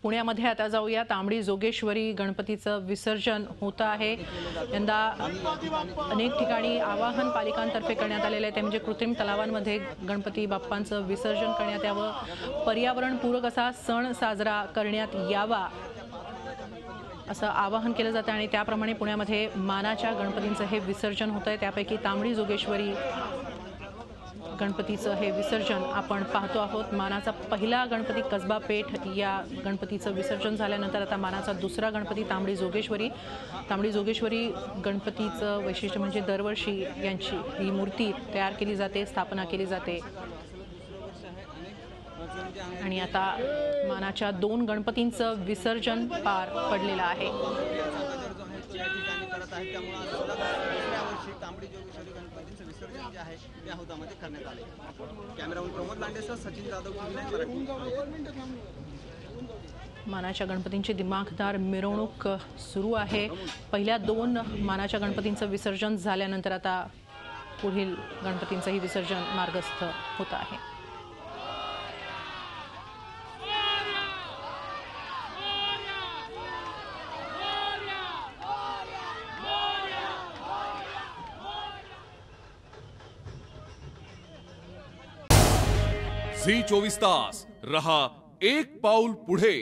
पुण्यामध्ये आता जाऊया। तांबडी जोगेश्वरी गणपतीचं विसर्जन होतं आहे। यंदा अनेक ठिकाणी आवाहन पालिकांतर्फे करण्यात आलेले आहे, ते म्हणजे कृत्रिम तलावांमध्ये गणपती बाप्पांचं विसर्जन करण्यात यावं, पर्यावरणपूरक असा सण साजरा करण्यात यावा असं आवाहन केलं जातं आणि त्याप्रमाणे पुण्यामध्ये मानाच्या गणपतींचं हे विसर्जन होतंय। त्यापैकी तांबडी जोगेश्वरी गणपतीचं हे विसर्जन आपण पाहतो आहोत। मानाचा पहिला गणपती कसबा पेठ या गणपतीचं विसर्जन झाल्यानंतर आता मानाचा दुसरा गणपती तांबडी जोगेश्वरी गणपतीचं वैशिष्ट्य म्हणजे दरवर्षी यांची ही मूर्ती तयार केली जाते, स्थापना केली जाते आणि आता मानाच्या 2 गणपतींचं विसर्जन पार पडलेलं आहे। तांबडी जोगेश्वरी गणपतींचं विसर्जन जे आहे ते हौदामध्ये करण्यात आले। कॅमेरामन प्रमोद लांडेसह सचिन जाधव, मानाच्या गणपतींची दिमाखदार मिरवणूक सुरू आहे। पहिल्या 2 मानाच्या गणपतींचं विसर्जन झाल्यानंतर आता पुढील गणपतींचंही विसर्जन मार्गस्थ होत आहे। झी 24 तास रहा एक पाऊल पुढे।